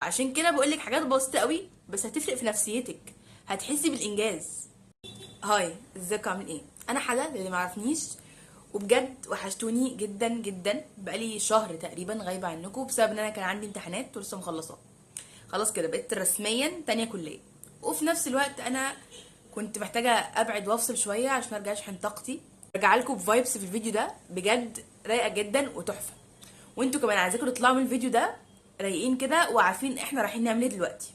عشان كده بقولك حاجات بسيطة قوي بس هتفرق في نفسيتك، هتحسي بالانجاز. هاي، ازيكم؟ عاملين ايه؟ انا حلا اللي معرفنيش، وبجد وحشتوني جدا جدا. بقالي شهر تقريبا غايبة عنكم بسبب ان انا كان عندي امتحانات ولسه مخلصاها. خلاص كده بقيت رسميا تانية كلية، وفي نفس الوقت انا كنت محتاجة ابعد وافصل شوية عشان ارجع اشحن طاقتي. ارجع لكم بفايبس في الفيديو ده بجد رايقة جدا وتحفة. وانتوا كمان عايزاكم تطلعوا من الفيديو ده رايقين كده وعارفين احنا رايحين نعمل ايه دلوقتي.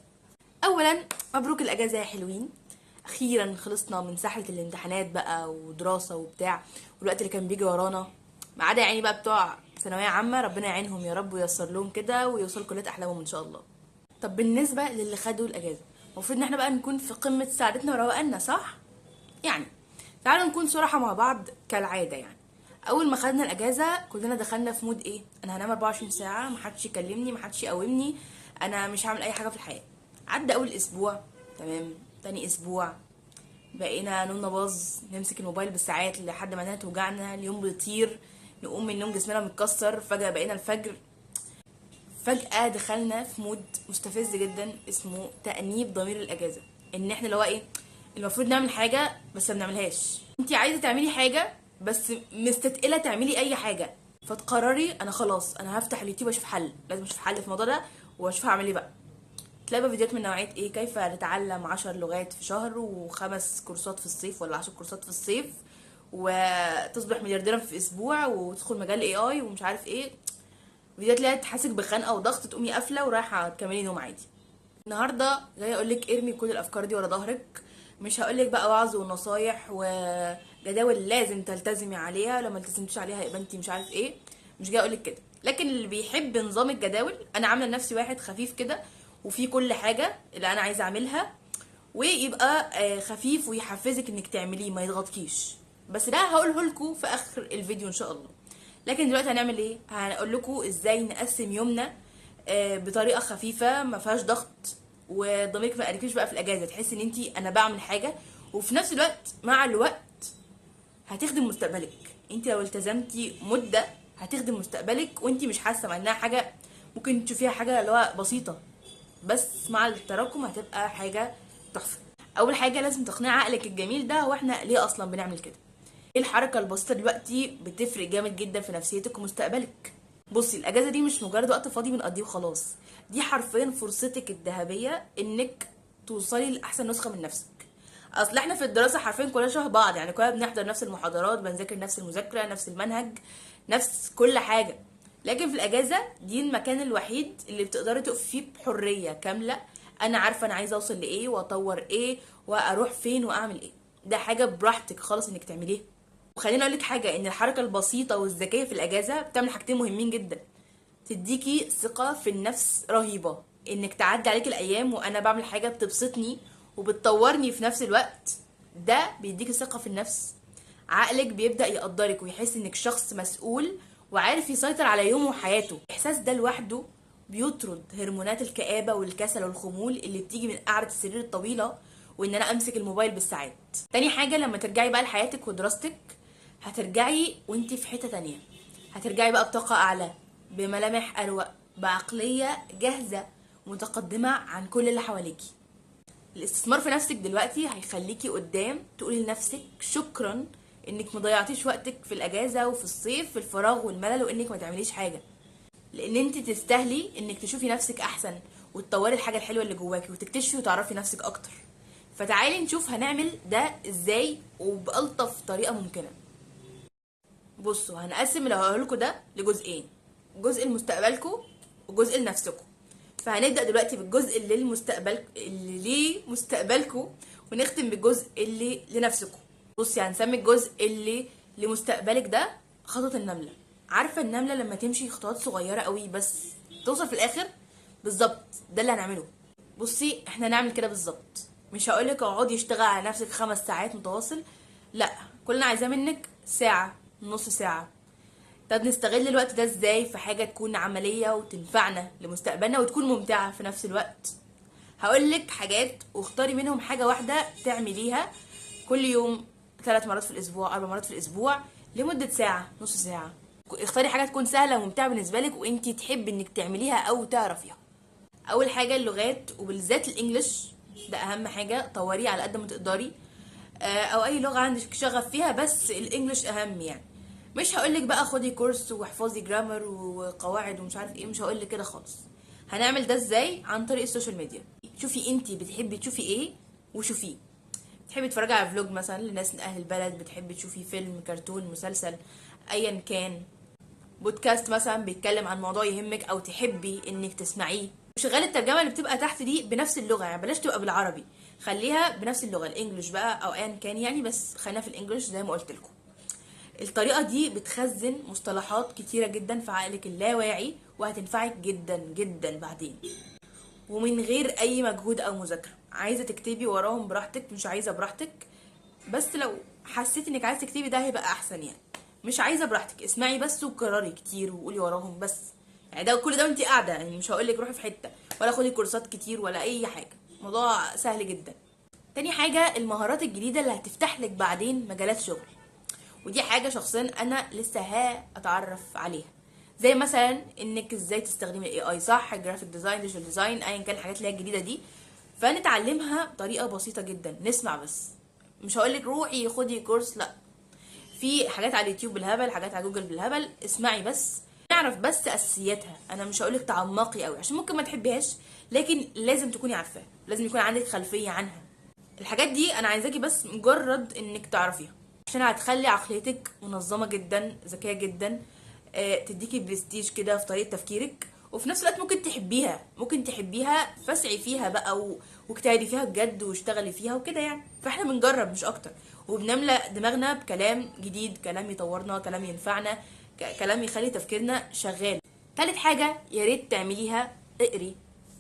اولا مبروك الاجازه يا حلوين، اخيرا خلصنا من سحله الامتحانات بقى ودراسه وبتاع، والوقت اللي كان بيجي ورانا، ما عدا يعني بقى بتوع ثانويه عامه، ربنا يعينهم يا رب وييسر لهم كده ويوصلوا كليات احلامهم ان شاء الله. طب بالنسبه للي خدوا الاجازه، المفروض ان احنا بقى نكون في قمه سعادتنا وروقاننا، صح؟ يعني تعالوا نكون صراحه مع بعض كالعاده. يعني اول ما خدنا الاجازه كلنا دخلنا في مود ايه؟ انا هنام 24 ساعه، محدش يكلمني، محدش يقومني، انا مش هعمل اي حاجه في الحياه. عدى اول اسبوع، تمام. تاني اسبوع بقينا نومنا باظ، نمسك الموبايل بالساعات لحد ما عينينا توجعنا، اليوم بيطير، نقوم من النوم جسمنا متكسر، فجاه بقينا الفجر. فجاه دخلنا في مود مستفز جدا اسمه تأنيب ضمير الاجازه، ان احنا اللي هو ايه، المفروض نعمل حاجه بس ما بنعملهاش. انت عايزه تعملي حاجه بس مستثقله تعملي اي حاجه، فتقرري انا خلاص انا هفتح اليوتيوب اشوف حل، لازم اشوف حل في الموضوع ده واشوف هعمل ايه بقى. تلاقي بقى فيديوهات من نوعية ايه، كيف نتعلم 10 لغات في شهر، و5 كورسات في الصيف ولا 10 كورسات في الصيف، وتصبح مليارديرا في اسبوع، وتدخل مجال اي اي ومش عارف ايه. فيديوهات اللي هي تحسك بخنقه وضغط تقومي قافله ورايحه تكملي نوم عادي. النهارده جايه اقولك ارمي كل الافكار دي ورا ظهرك. مش هقولك بقى وعظ ونصايح وجداول لازم تلتزمي عليها، لو ما التزمتيش عليها يبقى انت مش عارف ايه. مش جايه اقولك كده، لكن اللي بيحب نظام الجداول، انا عامله لنفسي واحد خفيف كده وفي كل حاجه اللي انا عايزه اعملها، ويبقى خفيف ويحفزك انك تعمليه ما يضغطكيش. بس ده هقوله لكم في اخر الفيديو ان شاء الله. لكن دلوقتي هنعمل ايه؟ هنقول لكم ازاي نقسم يومنا بطريقه خفيفه ما فيهاش ضغط، وضميرك ما يقلقش بقى في الاجازه، تحسي ان انت انا بعمل حاجه، وفي نفس الوقت مع الوقت هتخدم مستقبلك. انت لو التزمتي مده هتخدم مستقبلك وانت مش حاسه، مع انها حاجه ممكن تشوفيها حاجه اللي هو بسيطه، بس مع التراكم هتبقى حاجه تحفه. اول حاجه لازم تقنعي عقلك الجميل ده هو احنا ليه اصلا بنعمل كده. ايه الحركه البسيطه دلوقتي بتفرق جامد جدا في نفسيتك ومستقبلك. بصي، الاجازه دي مش مجرد وقت فاضي بنقضيه وخلاص، دي حرفيا فرصتك الذهبيه انك توصلي لاحسن نسخه من نفسك. اصل احنا في الدراسه حرفيا كلنا شبه بعض، يعني كلنا بنحضر نفس المحاضرات، بنذاكر نفس المذاكره، نفس المنهج، نفس كل حاجه. لكن في الاجازه دي المكان الوحيد اللي بتقدري تقفي فيه بحريه كامله. انا عارفه انا عايزه اوصل لايه واطور ايه واروح فين واعمل ايه. ده حاجه براحتك خالص انك تعمليها. وخليني اقول لك حاجه، ان الحركه البسيطه والذكيه في الاجازه بتعمل حاجتين مهمين جدا. تديكي ثقه في النفس رهيبه، انك تعدي عليك الايام وانا بعمل حاجه بتبسطني وبتطورني في نفس الوقت. ده بيديكي ثقه في النفس. عقلك بيبدا يقدرك ويحس انك شخص مسؤول وعارف يسيطر على يومه وحياته. الاحساس ده لوحده بيطرد هرمونات الكآبة والكسل والخمول اللي بتيجي من قعدة السرير الطويلة وان انا امسك الموبايل بالساعات. تاني حاجة، لما ترجعي بقى لحياتك ودراستك هترجعي وانتي في حتة تانية، هترجعي بقى بطاقة اعلى، بملامح اروق، بعقلية جاهزة متقدمة عن كل اللي حواليكي. الاستثمار في نفسك دلوقتي هيخليكي قدام تقولي لنفسك شكرا انك مضيعتيش وقتك في الاجازة وفي الصيف في الفراغ والملل وانك ما تعمليش حاجة، لان انت تستاهلي انك تشوفي نفسك احسن وتطوري الحاجة الحلوة اللي جواكي وتكتشفي وتعرفي نفسك اكتر. فتعالي نشوف هنعمل ده ازاي وبألطف طريقة ممكنة. بصوا، هنقسم اللي هقولكوا ده لجزئين، جزء لمستقبلكم وجزء لنفسكم. فهنبدأ دلوقتي بالجزء اللي للمستقبل اللي لمستقبلكم، ونختم بالجزء اللي لنفسكم. بصي، هنسمي الجزء اللي لمستقبلك ده خطوة النملة. عارفة النملة لما تمشي خطوات صغيرة قوي بس توصل في الآخر؟ بالظبط ده اللي هنعمله. بصي، احنا نعمل كده بالظبط. مش هقولك اقعدي اشتغل على نفسك 5 ساعات متواصل، لا، كلنا عايزاه منك ساعة، نص ساعة. طب نستغل الوقت ده ازاي في حاجة تكون عملية وتنفعنا لمستقبلنا وتكون ممتعة في نفس الوقت؟ هقولك حاجات واختاري منهم حاجة واحدة تعمليها كل يوم، 3 مرات في الأسبوع، 4 مرات في الأسبوع، لمدة ساعة، نص ساعة. اختاري حاجة تكون سهلة وممتعة بالنسبة لك وانتي تحبي انك تعمليها او تعرفيها. اول حاجه اللغات وبالذات الانجليش، ده اهم حاجه، طوريه على قد ما تقدري. او اي لغه عندك شغف فيها، بس الانجليش اهم يعني. مش هقولك بقى خدي كورس واحفظي جرامر وقواعد ومش عارف ايه، مش هقولك كده خالص. هنعمل ده ازاي؟ عن طريق السوشيال ميديا. شوفي انتي بتحبي تشوفي ايه وشوفيه. بتحبي تتفرجي على فلوج مثلا لناس من اهل البلد، بتحبي تشوفي فيلم، كرتون، مسلسل، ايا كان، بودكاست مثلا بيتكلم عن موضوع يهمك او تحبي انك تسمعيه. وشغال الترجمه اللي بتبقى تحت دي بنفس اللغه، يعني بلاش تبقى بالعربي، خليها بنفس اللغه، الانجليش بقى او ايا كان يعني، بس خلينا في الانجليش زي ما قلت لكم. الطريقه دي بتخزن مصطلحات كتيره جدا في عقلك اللاواعي، وهتنفعك جدا جدا بعدين، ومن غير اي مجهود او مذاكره. عايزه تكتبي وراهم براحتك، مش عايزه براحتك، بس لو حسيتي انك عايزه تكتبي ده هيبقى احسن يعني. مش عايزه براحتك، اسمعي بس وكرري كتير وقولي وراهم بس. يعني ده كل ده وانتي قاعده، يعني مش هقولك روحي في حته ولا خدي كورسات كتير ولا اي حاجه، الموضوع سهل جدا. تاني حاجه المهارات الجديده اللي هتفتح لك بعدين مجالات شغل، ودي حاجه شخصيا انا لسه هاتعرف عليها. زي مثلا انك ازاي تستخدمي الاي اي صح، جرافيك ديزاين، فيجوال ديزاين، ايا كان الحاجات اللي هي الجديده دي. فنتعلمها بطريقه بسيطه جدا، نسمع بس. مش هقولك روحي خدي كورس، لا، في حاجات على اليوتيوب بالهبل، حاجات على جوجل بالهبل، اسمعي بس، نعرف بس اساسياتها. انا مش هقولك تعمقي قوي عشان ممكن ما تحبيهاش، لكن لازم تكوني عارفاها، لازم يكون عندك خلفيه عنها. الحاجات دي انا عايزاكي بس مجرد انك تعرفيها، عشان هتخلي عقليتك منظمه جدا، ذكيه جدا، تديكي برستيج كده في طريقه تفكيرك، وفي نفس الوقت ممكن تحبيها، ممكن تحبيها فاسعي فيها بقى واجتهدي فيها بجد واشتغلي فيها وكده يعني. فاحنا بنجرب مش اكتر، وبنملى دماغنا بكلام جديد، كلام يطورنا، كلام ينفعنا، كلام يخلي تفكيرنا شغال. تالت حاجه يا ريت تعمليها، اقري،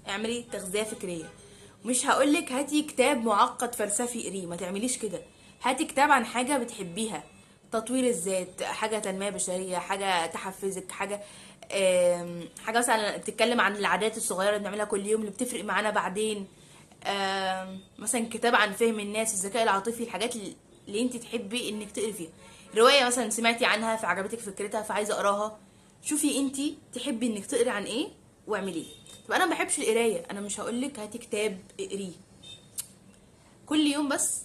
اعملي تغذيه فكريه. مش هقولك هاتي كتاب معقد فلسفي اقريه، ما تعمليش كده. هاتي كتاب عن حاجة بتحبيها، تطوير الذات، حاجة تنمية بشرية، حاجة تحفزك، حاجة مثلا بتتكلم عن العادات الصغيرة اللي بنعملها كل يوم اللي بتفرق معانا بعدين. مثلا كتاب عن فهم الناس، الذكاء العاطفي، الحاجات اللي انت تحبي انك تقري فيها. رواية مثلا سمعتي عنها فعجبتك فكرتها فعايزة اقراها، شوفي انت تحبي انك تقري عن ايه واعمليه. طب انا ما بحبش القرايه، انا مش هقولك هاتي كتاب اقريه كل يوم، بس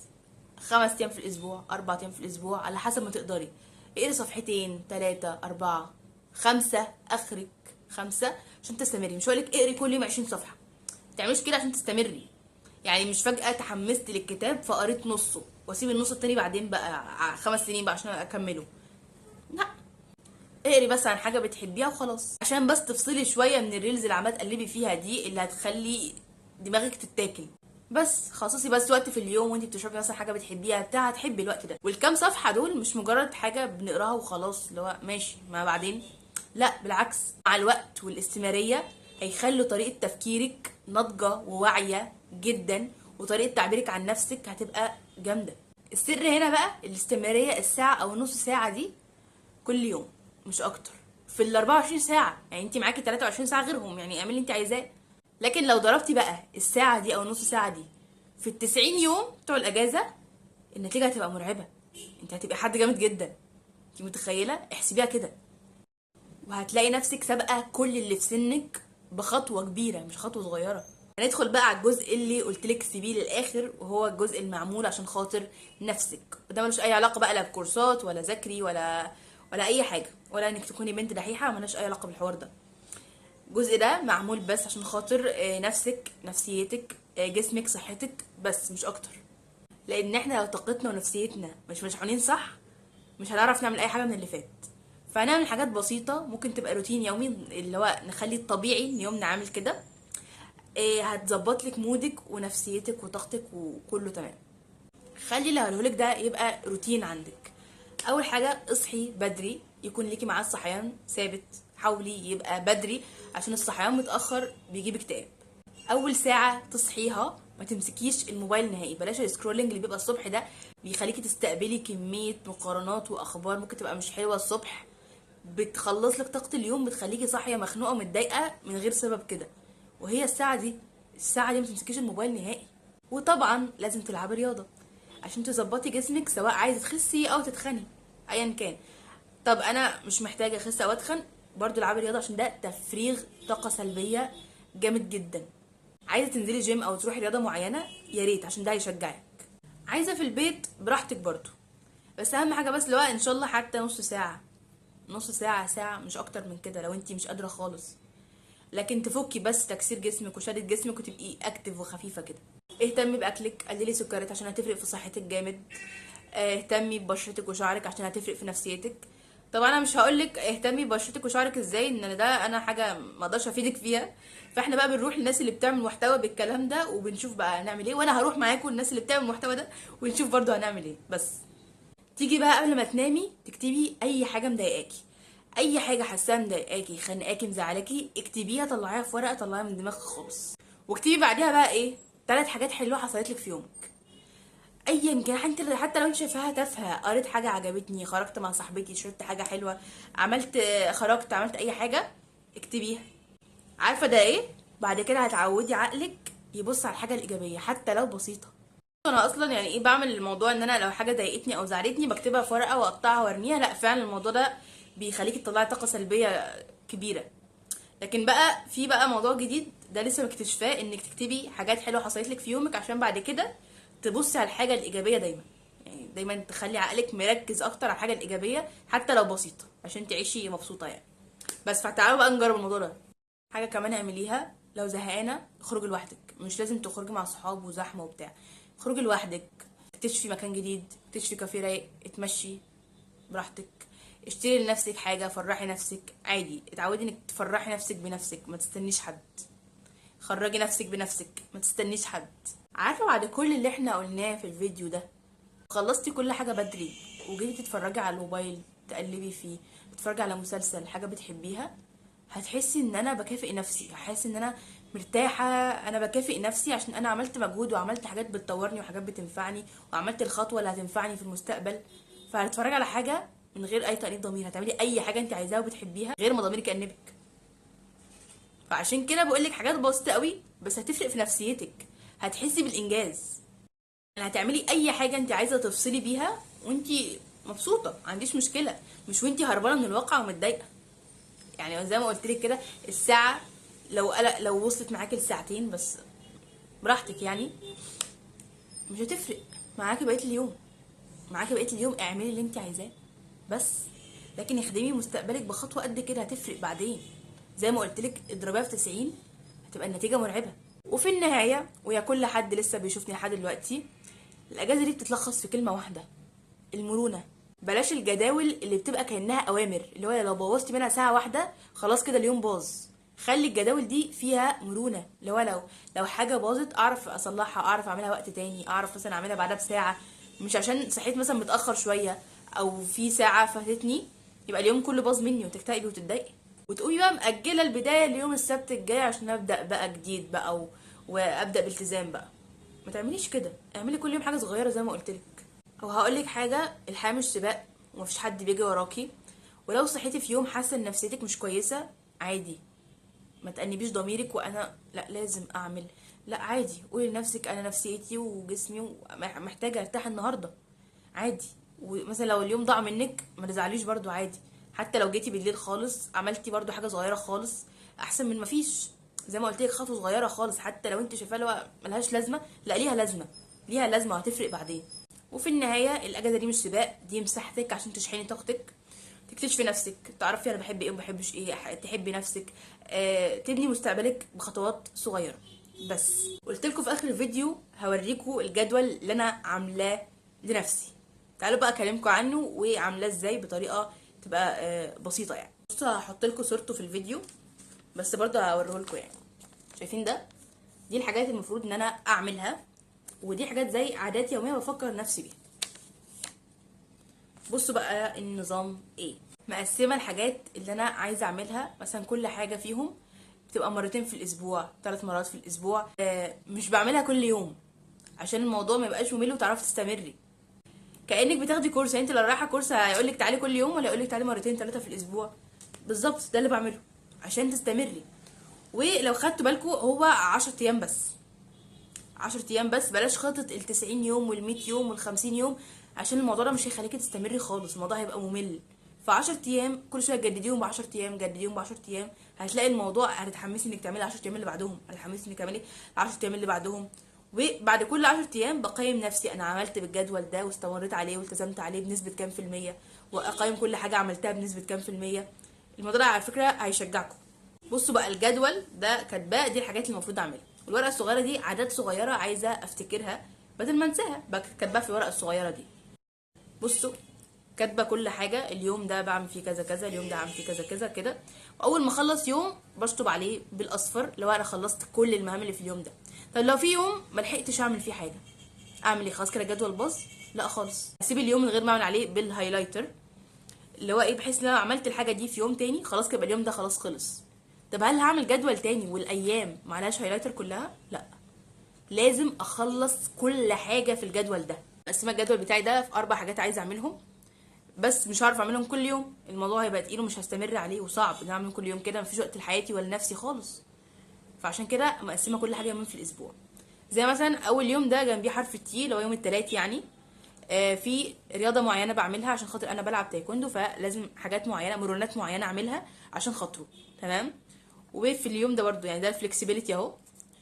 5 ايام في الاسبوع، 4 ايام في الاسبوع، على حسب ما تقدري. اقري صفحتين، 3، 4، 5 اخرك، 5 عشان تستمري. مش هقولك اقري كل يوم 20 صفحه، متعمليش كده عشان تستمري. يعني مش فجأة تحمست للكتاب فقريت نصه واسيب النص التاني بعدين بقى 5 سنين بقى عشان اكمله، لا. اقري بس عن حاجه بتحبيها وخلاص، عشان بس تفصلي شويه من الريلز اللي عماله تقلبي فيها دي، اللي هتخلي دماغك تتاكل. بس خصصي بس وقت في اليوم وانت بتشربي مثلا حاجه بتحبيها بتاع، هتحبي الوقت ده. والكام صفحه دول مش مجرد حاجه بنقراها وخلاص اللي هو ماشي ما بعدين، لا بالعكس، مع الوقت والاستمراريه هيخلوا طريقه تفكيرك ناضجه وواعيه جدا، وطريقه تعبيرك عن نفسك هتبقى جامده. السر هنا بقى الاستمراريه، الساعه او نص ساعه دي كل يوم، مش اكتر، في ال 24 ساعه. يعني انت معاكي 23 ساعه غيرهم، يعني اعملي اللي انت عايزاه. لكن لو ضربتي بقى الساعه دي او نص ساعه دي في ال 90 يوم بتوع الاجازه، النتيجه هتبقى مرعبه. انت هتبقي حد جامد جدا، انت متخيله؟ احسبيها كده، وهتلاقي نفسك سابقه كل اللي في سنك بخطوه كبيره، مش خطوه صغيره. هندخل بقى على الجزء اللي قلتلك سيبيه للاخر، وهو الجزء المعمول عشان خاطر نفسك، وده ملوش اي علاقه بقى لا بكورسات ولا ذاكري ولا اي حاجه، ولا انك تكوني بنت دحيحه، ملوش اي علاقه بالحوار ده. الجزء ده معمول بس عشان خاطر نفسك، نفسيتك، جسمك، صحتك، بس مش اكتر. لان احنا لو طاقتنا ونفسيتنا مش مشحونين صح، مش هنعرف نعمل اي حاجه من اللي فات. فهنعمل حاجات بسيطه ممكن تبقى روتين يومي، اللي هو نخلي الطبيعي ان يومنا عامل كده، هتظبط لك مودك ونفسيتك وطاقتك وكله تمام. خلي اللي هقولهولك ده يبقى روتين عندك. اول حاجه اصحي بدري، يكون ليكي ميعاد صحيان ثابت، حاولي يبقى بدري عشان الصحيان متاخر بيجيب اكتئاب. اول ساعه تصحيها ما تمسكيش الموبايل نهائي، بلاش السكرولنج اللي بيبقى الصبح ده، بيخليكي تستقبلي كميه مقارنات واخبار ممكن تبقى مش حلوه الصبح، بتخلص لك طاقه اليوم، بتخليكي صاحيه مخنوقه ومتضايقه من غير سبب كده. وهي الساعه دي ما تمسكيش الموبايل نهائي. وطبعا لازم تلعبي رياضه عشان تظبطي جسمك، سواء عايزه تخسي او تتخني، ايا كان. طب انا مش محتاجه اخس او اتخن، برضو العبي رياضه عشان ده تفريغ طاقه سلبيه جامد جدا. عايزه تنزلي جيم او تروحي رياضه معينه، يا ريت عشان ده هيشجعك. عايزه في البيت براحتك برضو، بس اهم حاجه بس لو ان شاء الله حتى نص ساعه، نص ساعه ساعه، مش اكتر من كده لو انتي مش قادره خالص. لكن تفكي بس تكسير جسمك وشدة جسمك وتبقي اكتف وخفيفه كده. اهتمي باكلك، قللي سكريات عشان هتفرق في صحتك جامد. اهتمي ببشرتك وشعرك عشان هتفرق في نفسيتك. طبعا انا مش هقولك اهتمي ببشرتك وشعرك ازاي، ان ده انا حاجه ما اقدرش افيدك فيها. فاحنا بقى بنروح للناس اللي بتعمل محتوى بالكلام ده وبنشوف بقى هنعمل ايه، وانا هروح معاكم الناس اللي بتعمل المحتوى ده ونشوف برضو هنعمل ايه. بس تيجي بقى قبل ما تنامي تكتبي اي حاجه مضايقاكي، اي حاجه حاساها مضايقاكي خانقاكي مزعلاكي، اكتبيها، طلعيها في ورقه، طلعيها من دماغك خالص. واكتبي بعديها بقى ايه 3 حاجات حلوه حصلت لك في يومك، ايا كان. حتى لو انت شايفاها تافهه، قريت حاجه عجبتني، خرجت مع صاحبتي، شربت حاجه حلوه، عملت، خرجت عملت اي حاجه، اكتبيها. عارفه ده ايه؟ بعد كده هتعودي عقلك يبص على الحاجه الايجابيه حتى لو بسيطه. انا اصلا يعني ايه بعمل الموضوع ان انا لو حاجه ضايقتني او زعلتني بكتبها في ورقه واقطعها وارميها. لا فعلا الموضوع ده بيخليكي تطلعي طاقه سلبيه كبيره. لكن بقى في بقى موضوع جديد ده لسه مكتشفاه، انك تكتبي حاجات حلوه حصلت لك في يومك عشان بعد كده تبصي على الحاجه الايجابيه دايما. يعني دايما تخلي عقلك مركز اكتر على الحاجه الايجابيه حتى لو بسيطه عشان تعيشي مبسوطه يعني. بس فتعالوا بقى نجرب الموضوع ده. حاجه كمان اعمليها، لو زهقانه اخرجي لوحدك، مش لازم تخرجي مع صحاب وزحمه وبتاع. اخرجي لوحدك، اكتشفي مكان جديد، اكتشفي كافيه رايق، اتمشي براحتك، اشتري لنفسك حاجه، فرحي نفسك عادي. اتعودي انك تفرحي نفسك بنفسك، ما تستنيش حد. خرجي نفسك بنفسك، ما تستنيش حد. عارفه بعد كل اللي احنا قلناه في الفيديو ده، خلصتي كل حاجه بدري وجيتي تتفرجي على الموبايل تقلبي فيه، تتفرجي على مسلسل حاجه بتحبيها، هتحسي ان انا بكافئ نفسي، هحس ان انا مرتاحه. انا بكافئ نفسي عشان انا عملت مجهود وعملت حاجات بتطورني وحاجات بتنفعني، وعملت الخطوه اللي هتنفعني في المستقبل. فهتتفرجي على حاجه من غير اي تأنيب ضمير، هتعملي اي حاجه انت عايزاها وبتحبيها غير ما ضميرك يأنبك. فعشان كده بقولك حاجات بسيطه قوي بس هتفرق في نفسيتك، هتحسي بالانجاز. يعني هتعملي اي حاجه انت عايزه تفصلي بيها وانت مبسوطه، ما عنديش مشكله، مش وانت هربانه من الواقع ومتضايقه. يعني زي ما قلت لك كده، الساعه لو وصلت معاكي لساعتين بس براحتك يعني، مش هتفرق معاكي بقيه اليوم. معاكي بقيه اليوم اعملي اللي انت عايزاه بس. لكن اخدمي مستقبلك بخطوه قد كده، هتفرق بعدين. زي ما قلت لك اضربيها في 90 هتبقى النتيجه مرعبه. وفي النهايه، ويا كل حد لسه بيشوفني لحد دلوقتي، الاجازه دي بتتلخص في كلمه واحده: المرونه. بلاش الجداول اللي بتبقى كانها اوامر، اللي هو لو بوظتي منها ساعه واحده خلاص كده اليوم باظ. خلي الجداول دي فيها مرونه، اللي هو لو حاجه باظت اعرف اصلحها، اعرف اعملها وقت تاني، اعرف مثلا اعملها بعدها بساعه. مش عشان صحيت مثلا متاخر شويه او في ساعه فاتتني يبقى اليوم كله باظ مني وتكتئبي وتتضايقي وتقومي بقى مأجله البدايه ليوم السبت الجاي عشان ابدا بقى جديد بقى وابدا بالتزام بقى. ما تعمليش كده، اعملي كل يوم حاجه صغيره زي ما قلت لك. وهقول لك حاجه، الحياه مش سباق ومفيش حد بيجي وراكي. ولو صحيتي في يوم حاسه ان نفسيتك مش كويسه، عادي، ما تأنبيش ضميرك وانا لا لازم اعمل. لا عادي، قولي لنفسك انا نفسيتي وجسمي محتاجه ارتاح النهارده، عادي. ومثلا لو اليوم ضاع منك ما تزعليش برضو، عادي. حتى لو جيتي بالليل خالص عملتي برضو حاجه صغيره خالص احسن من مفيش. زي ما قلت لك خطوه صغيره خالص حتى لو انت شايفاها لو ملهاش لازمه، لا ليها لازمه، ليها لازمه وهتفرق بعدين. وفي النهايه الاجازه دي مش سباق، دي مساحتك عشان تشحني طاقتك، تكتشفي نفسك، تعرفي انا بحب ايه وما بحبش ايه، تحبي نفسك، تبني مستقبلك بخطوات صغيره. بس قلت لكم في اخر الفيديو هوريكم الجدول اللي انا عاملاه لنفسي. تعالوا بقى اكلمكم عنه وعاملاه ازاي بطريقه تبقى بسيطه يعني. بصوا هحط لكم صورته في الفيديو بس برضه هوريه لكم يعني. شايفين ده؟ دي الحاجات المفروض ان انا اعملها، ودي حاجات زي عادات يوميه بفكر نفسي بيها. بصوا بقى النظام ايه. مقسمه الحاجات اللي انا عايزه اعملها، مثلا كل حاجه فيهم بتبقى مرتين في الاسبوع، 3 مرات في الاسبوع. مش بعملها كل يوم عشان الموضوع ما يبقاش ممل وتعرفي تستمري. كانك بتاخدي كورس، يعني انت لو رايحه كورس هيقولك تعالي كل يوم ولا يقولك تعالي مرتين 3 في الاسبوع؟ بالظبط ده اللي بعمله عشان تستمري. ولو خدتوا بالكم هو 10 ايام بس، 10 ايام بس. بلاش خطة ال90 يوم وال100 يوم وال50 يوم عشان الموضوع ده مش هيخليكي تستمري خالص، الموضوع هيبقى ممل. في 10 ايام كل شويه جدديهم ب 10 ايام، جدديهم ب 10 ايام، هتلاقي الموضوع هتتحمسي انك تعملي 10 ايام اللي بعدهم، هتتحمسي انك تعملي 10 ايام اللي بعدهم. وبعد كل 10 ايام بقيم نفسي انا عملت بالجدول ده واستمريت عليه والتزمت عليه بنسبه كام في الميه، واقيم كل حاجه عملتها بنسبه كام في الميه. الموضوع ده على فكره هيشجعكم. بصوا بقى الجدول ده كاتباه، دي الحاجات اللي المفروض اعملها. الورقه الصغيره دي عادات صغيره عايزه افتكرها بدل ما انساها، كاتباها في الورقه الصغيره دي. بصوا كاتبه كل حاجه، اليوم ده بعمل فيه كذا كذا، اليوم ده هعمل فيه كذا كذا كده. واول ما اخلص يوم بشطب عليه بالاصفر لو انا خلصت كل المهام اللي في اليوم ده. طب لو في يوم ما لحقتش اعمل فيه حاجه، اعمل ايه؟ خلاص كده الجدول باظ؟ لا خالص، اسيب اليوم من غير ما اعمل عليه بالهايلايتر، اللي هو ايه، بحيث ان انا عملت الحاجه دي في يوم تاني خلاص كده اليوم ده خلاص خلص. طب هل هعمل جدول تاني والايام معلهاش هايلايتر كلها؟ لا، لازم اخلص كل حاجه في الجدول ده. مقسمه الجدول بتاعي ده في 4 حاجات عايزه اعملهم، بس مش هعرف اعملهم كل يوم، الموضوع هيبقى تقيل ومش هستمر عليه وصعب ان اعمل كل يوم كده، مفيش وقت لحياتي ولا نفسي خالص. فعشان كده مقسمه كل حاجه يومين في الاسبوع. زي مثلا اول يوم ده جنبيه حرف التي اللي هو يوم التلات يعني، في رياضه معينه بعملها عشان خاطر انا بلعب تايكوندو، فلازم حاجات معينه مرونات معينه اعملها عشان خاطره. تمام. وفي اليوم ده برضو يعني ده الفلكسبيليتي اهو،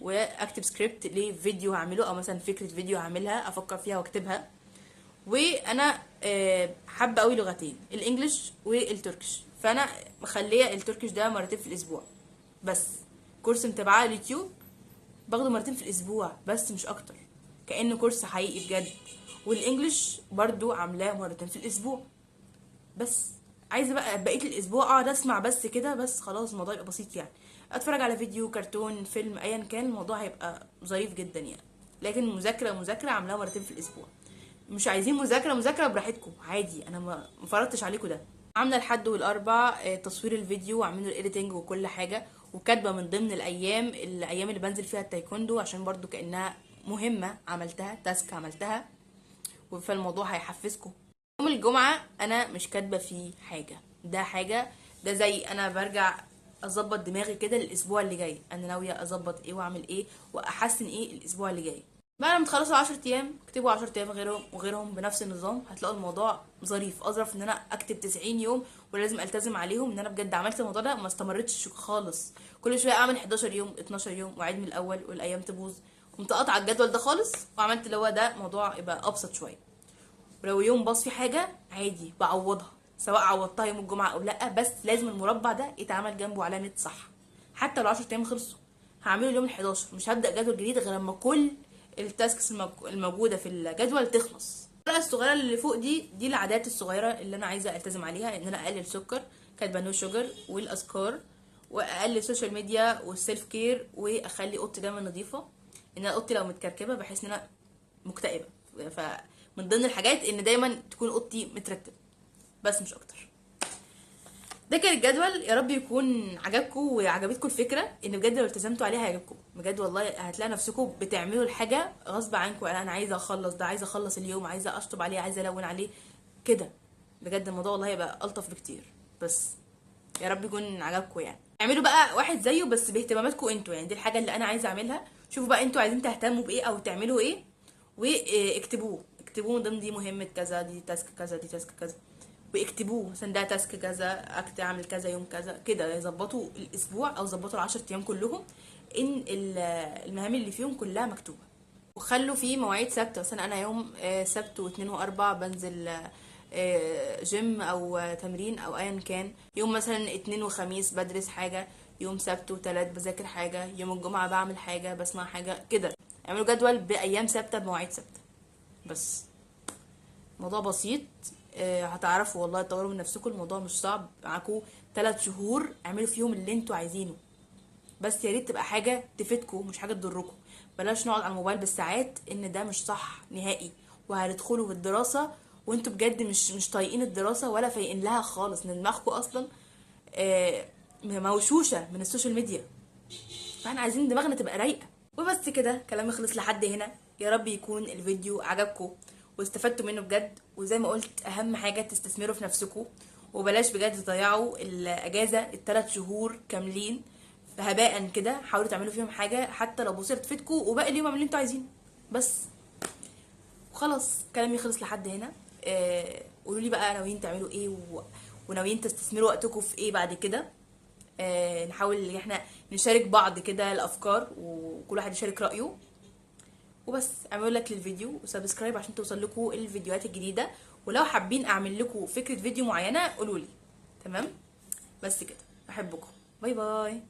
واكتب سكريبت لفيديو هعمله او مثلا فكره فيديو هعملها افكر فيها واكتبها. وانا حابه قوي لغتين، الانجليش والتركش، فانا مخليه التركش ده مرتين في الاسبوع بس. كورس متابعاه على اليوتيوب باخده مرتين في الاسبوع بس مش اكتر، كانه كورس حقيقي بجد. والانجليش برضو عاملاه مرتين في الاسبوع بس. عايزه بقى بقيه الاسبوع اقعد اسمع بس كده بس، خلاص الموضوع يبقى بسيط يعني، اتفرج على فيديو كرتون فيلم ايا كان، الموضوع هيبقى ظريف جدا يعني. لكن مذاكره عاملاها مرتين في الاسبوع. مش عايزين مذاكره براحتكم عادي، انا ما فرضتش عليكم ده. عامله الحد والاربع تصوير الفيديو وعامله الايديتنج وكل حاجه، وكاتبه من ضمن الايام اللي بنزل فيها التايكوندو عشان برضو كانها مهمه عملتها، تاسك عملتها، فالموضوع هيحفزكم. يوم الجمعه انا مش كاتبه فيه حاجه، ده حاجه، ده زي انا برجع اظبط دماغي كده للاسبوع اللي جاي، انا ناويه اظبط ايه واعمل ايه واحسن ايه الاسبوع اللي جاي. بعد ما تخلصوا 10 ايام اكتبوا 10 ايام غيرهم وغيرهم بنفس النظام، هتلاقوا الموضوع ظريف. اظرف ان انا اكتب 90 يوم ولازم التزم عليهم، ان انا بجد عملت الموضوع ده ما استمرتش خالص، كل شويه اعمل 11 يوم 12 يوم واعيد من الاول والايام تبوظ. قمت قاطعه الجدول ده خالص وعملت اللي هو ده، موضوع يبقى ابسط شويه. ولو يوم باظ في حاجه عادي بعوضها، سواء عوضتها يوم الجمعه او لا، بس لازم المربع ده يتعمل جنبه علامه صح. حتى لو 10 ايام خلصوا هعمله اليوم ال11، مش هبدا جدول جديد غير لما كل التاسكس الموجوده في الجدول تخلص. الورقه الصغيره اللي فوق دي العادات الصغيره اللي انا عايزه التزم عليها، ان انا اقلل سكر، كاتبه نو شوجر، والاذكار، واقلل السوشيال ميديا والسيلف كير، واخلي اوضتي دايما نظيفه، ان انا اوضتي لو متكركبه بحس ان انا مكتئبه، فمن ضمن الحاجات ان دايما تكون اوضتي مترتبه بس مش اكتر. ده كان الجدول، يا رب يكون عجبكم وعجبتكم الفكره، ان بجد لو التزمتوا عليها هيعجبكم بجد والله. هتلاقي نفسكم بتعملوا الحاجه غصب عنكم، انا عايزه اخلص ده، عايزه اخلص اليوم، عايزه اشطب عليه، عايزه الون عليه كده. بجد الموضوع والله هيبقى الطف بكتير. بس يا رب يكون عجبكم يعني. اعملوا بقى واحد زيه بس باهتماماتكم انتوا، يعني دي الحاجه اللي انا عايزه اعملها. شوفوا بقى انتوا عايزين تهتموا بايه او تعملوا ايه واكتبوه، اكتبوه من ضمن دي مهمه كذا، دي تاسك كذا، دي تاسك كذا، واكتبوه مثلا ده تاسك كذا، اعمل كذا يوم كذا كده، يظبطوا الاسبوع او ظبطوا ال10 ايام كلهم ان المهام اللي فيهم كلها مكتوبه. وخلوا فيه مواعيد ثابته، مثلا انا يوم سبت واثنين واربع بنزل جيم او تمرين او ايا كان، يوم مثلا اتنين وخميس بدرس حاجه، يوم سبت وتلات بذاكر حاجه، يوم الجمعه بعمل حاجه بسمع حاجه كده. اعملوا جدول بايام ثابته بمواعيد ثابته بس. موضوع بسيط، هتعرفوا والله تطوروا من نفسكم، الموضوع مش صعب معاكم. 3 شهور اعملوا فيهم اللي انتوا عايزينه، بس يا ريت تبقى حاجه تفيدكم مش حاجه تضركم. بلاش نقعد على الموبايل بالساعات، ان ده مش صح نهائي. وهتدخلوا في الدراسه وانتوا بجد مش طايقين الدراسه ولا فايقين لها خالص، ان دماغكم اصلا موشوشه من السوشيال ميديا، فاحنا عايزين دماغنا تبقى رايقه. وبس كده كلامي خلص لحد هنا. يا رب يكون الفيديو عجبكم واستفدتوا منه بجد. وزي ما قلت اهم حاجه تستثمروا في نفسكم، وبلاش بجد تضيعوا الاجازه ال3 شهور كاملين هباء كده. حاولوا تعملوا فيهم حاجه حتى لو بسيطه تفيدكم، وباقي اليوم اعملوا اللي انتوا عايزينه بس. وخلاص كلامي خلص لحد هنا. قولوا لي بقى ناويين تعملوا ايه وناويين تستثمروا وقتكم في ايه بعد كده. نحاول ان احنا نشارك بعض كده الافكار وكل واحد يشارك رايه. وبس اعملوا لايك للفيديو وسبسكرايب عشان توصل لكم الفيديوهات الجديده، ولو حابين اعمل لكم فكره فيديو معينه قولوا لي. تمام، بس كده، احبكم، باي باي.